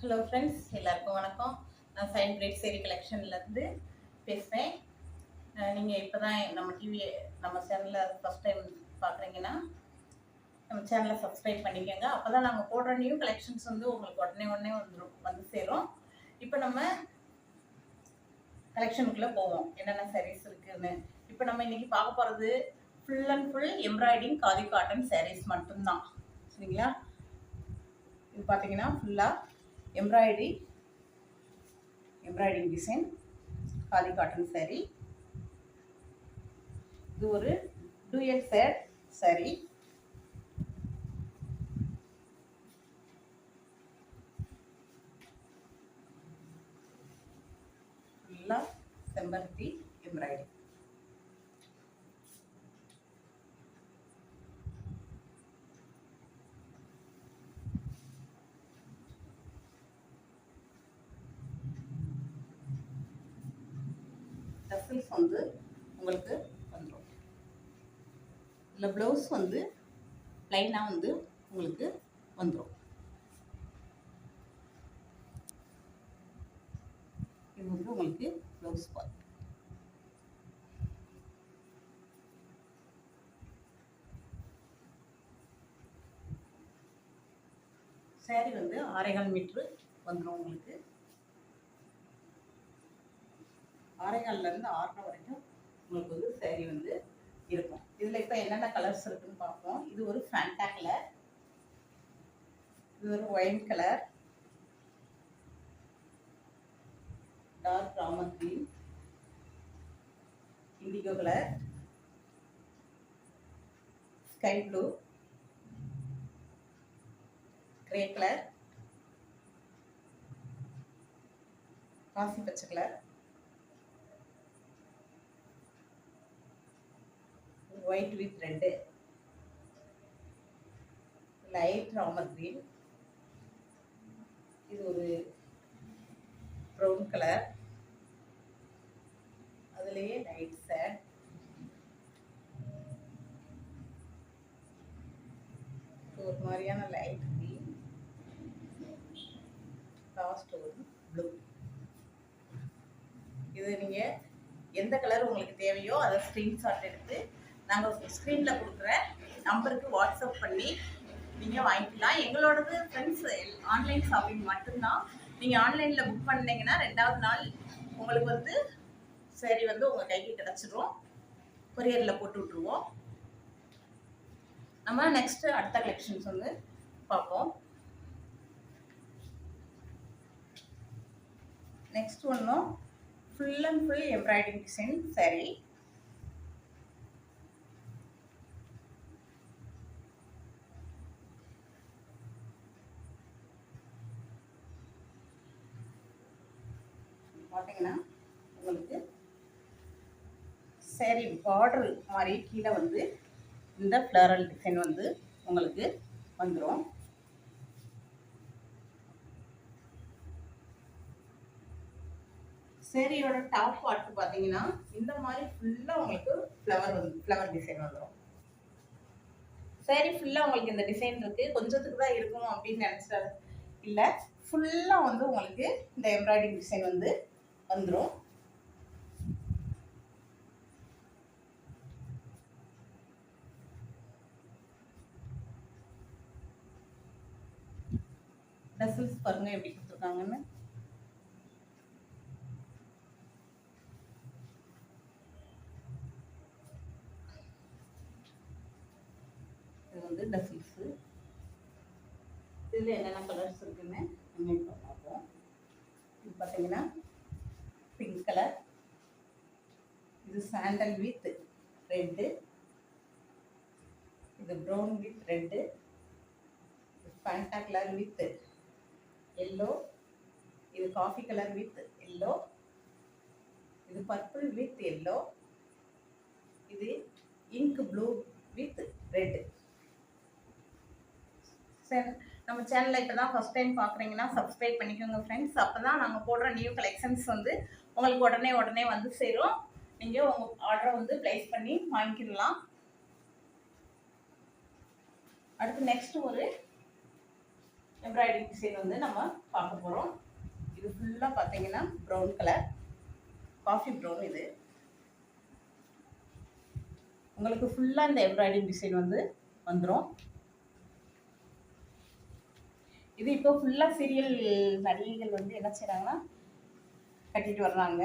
Hello friends, எல்லாருக்கும் வணக்கம். நான் சைன் பிரைட் சேரி கலெக்ஷன்லேருந்து பேசுகிறேன். நீங்கள் இப்போ தான் நம்ம சேனலில் ஃபஸ்ட் டைம் பார்க்குறீங்கன்னா நம்ம சேனலை சப்ஸ்கிரைப் பண்ணிக்கோங்க. அப்போ தான் நாங்கள் போடுற நியூ கலெக்ஷன்ஸ் உங்களுக்கு உடனே வந்து சேரும். இப்போ நம்ம கலெக்ஷனுக்குள்ளே போவோம், என்னென்ன சாரீஸ் இருக்குதுன்னு. இப்போ நம்ம இன்றைக்கி பார்க்க போகிறது full and full embroidering khadi cotton saris மட்டும்தான், சரிங்களா? இது பார்த்தீங்கன்னா ஃபுல்லாக embroidering design khadi cotton sari. இது ஒரு டூயல் சேட் சாரீ. ஃபுல்லாக செம்பருத்தி எம்ப்ராய்டிங். டசல்ஸ் உங்களுக்கு வந்துடும். இதில் ப்ளவுஸ் ப்ளைனாக உங்களுக்கு வந்துடும். இது உங்களுக்கு ப்ளவுஸ் பார்ட். சாரி 6.25 மீட்ரு வந்துடும் உங்களுக்கு. 6.25லேருந்து 6.5 வரைக்கும் உங்களுக்கு சாரி இருக்கும். இதில் இப்போ என்னென்ன கலர்ஸ் இருக்குன்னு பார்ப்போம். இது ஒரு ஃபேண்டா கலர், இது ஒரு wine colour, dark Ramar green, indigo colour, sky blue, grey colour, காசி பச்சை colour, white with red, light Ramar green, இது ஒரு ப்ரௌன் கலர், அதுலேயே லைட் சேட், ஒரு மாதிரியான லைட் கிரீன், லாஸ்ட் ஒரு ப்ளூ. இது நீங்கள் எந்த கலர் உங்களுக்கு தேவையோ அதை ஸ்க்ரீன்ஷாட் எடுத்து நாங்கள் ஸ்க்ரீனில் கொடுக்குற நம்பருக்கு வாட்ஸ்அப் பண்ணி நீங்கள் வாங்கிக்கலாம். எங்களோடது ஃப்ரெண்ட்ஸ் ஆன்லைன் ஷாப்பிங் மட்டும்தான். நீங்கள் ஆன்லைனில் புக் பண்ணிங்கன்னா 2வது நாள் உங்களுக்கு சரி உங்கள் கைக்கு கிடச்சிடும். கொரியரில் போட்டு விட்ருவோம். நம்ம நெக்ஸ்ட்டு அடுத்த கலெக்ஷன்ஸ் பார்ப்போம். நெக்ஸ்ட் ஒன்றும் full and full embroidering design sari. பார்த்தீங்கன்னா உங்களுக்கு சாரீ பார்டர் மாதிரி கீழே இந்த ஃப்ளரல் டிசைன் உங்களுக்கு வந்துடும். சாரியோட டாப் பார்ட் பார்த்தீங்கன்னா இந்த மாதிரி ஃபுல்லாக உங்களுக்கு ஃப்ளவர் டிசைன் வந்துடும். சாரி ஃபுல்லாக உங்களுக்கு இந்த டிசைன் இருக்குது, கொஞ்சத்துக்கு தான் இருக்கும் அப்படின்னு நினச்சது இல்லை. ஃபுல்லாக உங்களுக்கு இந்த எம்ப்ராய்டிங் டிசைன் வந்துடும். டசல்ஸ் பாருங்க எப்படி கொடுத்துருக்காங்கன்னு. இது டசல்ஸு. இதில் என்னென்ன கலர்ஸ் இருக்குன்னு நம்ம இப்போ பார்ப்போம். இது பார்த்தீங்கன்னா பிங்க் கலர், இது சாண்டல் வித் ரெட்டு, இது brown with red, Fanta colour with yellow, இது காஃபி கலர் வித் எல்லோ, இது பர்பிள் வித் எல்லோ, இது இங்க் ப்ளூ வித் ரெட்டு. சரி, நம்ம சேனலை இப்போ தான் ஃபஸ்ட் டைம் பார்க்குறீங்கன்னா சப்ஸ்கிரைப் பண்ணிக்கோங்க ஃப்ரெண்ட்ஸ். அப்போ தான் நாங்கள் போடுற நியூ கலெக்ஷன்ஸ் உங்களுக்கு உடனே வந்து சேரும். நீங்கள் உங்கள் ஆர்டரை ப்ளேஸ் பண்ணி வாங்கிக்கலாம். அடுத்து நெக்ஸ்ட் ஒரு எம்ப்ராய்டரி டிசைன் வந்து நம்ம பார்க்க போகிறோம். இது ஃபுல்லாக பார்த்தீங்கன்னா ப்ரௌன் கலர், காஃபி ப்ரௌன். இது உங்களுக்கு ஃபுல்லாக இந்த எம்ப்ராய்டரி டிசைன் வந்து வந்துடும். இது இப்போ ஃபுல்லாக சீரியல் நடிகைகள் வந்து என்ன செய்கிறாங்கன்னா கட்டிட்டு வர்றாங்க.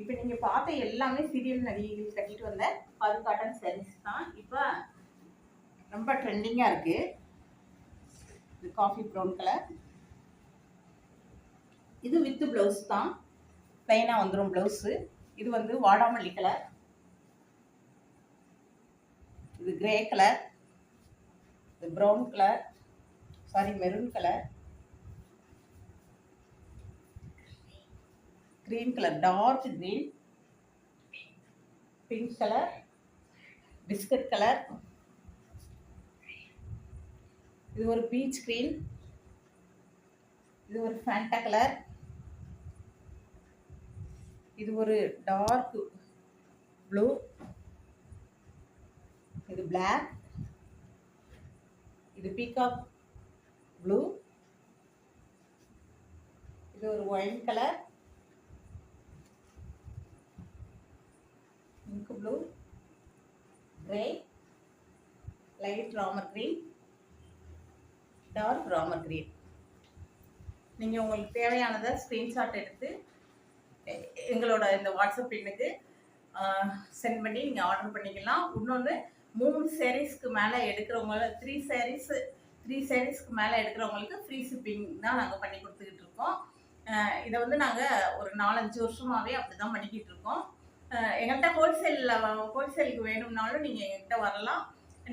இப்போ நீங்கள் பார்த்த எல்லாமே சீரியல் நடிகைகள் கட்டிட்டு வந்த பரு காட்டன் சாரீஸ் தான். இப்போ ரொம்ப ட்ரெண்டிங்காக இருக்குது. இது காஃபி ப்ரௌன் கலர். இது வித் ப்ளவுஸ் தான், ப்ளைனாக வந்துடும் ப்ளவுஸு. இது வந்து வாடாமல்லி கலர். இது கிரே கலர். இது brown colour, sari maroon colour, green colour, dark green, pink colour, biscuit colour, இது ஒரு பீச் கிரீன், இது ஒரு ஃபேண்டா கலர், இது ஒரு டார்க் ப்ளூ, இது பிளாக், இது பீகாக் ப்ளூ, இது ஒரு wine colour, pink blue, grey, light Ramar green, dark Ramar green. நீங்கள் உங்களுக்கு தேவையானதை ஸ்க்ரீன்ஷாட் எடுத்து எங்களோட இந்த வாட்ஸ்அப் எண்ணுக்கு சென்ட் பண்ணி நீங்கள் ஆர்டர் பண்ணிக்கலாம். இன்னொன்று 3 சாரீஸ்க்கு மேலே எடுக்கிறவங்க, 3 சாரீஸ்க்கு மேலே எடுக்கிறவங்களுக்கு ஃப்ரீ ஷிப்பிங் தான் நாங்கள் பண்ணி கொடுத்துக்கிட்டு இருக்கோம். இதை வந்து நாங்கள் ஒரு 4-5 வருஷமாகவே அப்படி தான் பண்ணிக்கிட்டு இருக்கோம். எங்கள்கிட்ட ஹோல்சேலுக்கு வேணும்னாலும் நீங்கள் எங்கள்கிட்ட வரலாம்.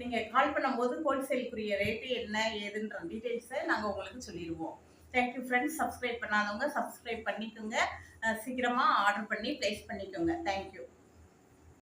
நீங்கள் கால் பண்ணும்போது ஹோல்சேலுக்குரிய ரேட்டு என்ன ஏதுன்ற டீட்டெயில்ஸை நாங்கள் உங்களுக்கு சொல்லிடுவோம். Thank you friends. சப்ஸ்கிரைப் பண்ணாதவங்க சப்ஸ்கிரைப் பண்ணிக்கோங்க. சீக்கிரமாக ஆர்டர் பண்ணி ப்ளேஸ் பண்ணிக்கோங்க. தேங்க்யூ.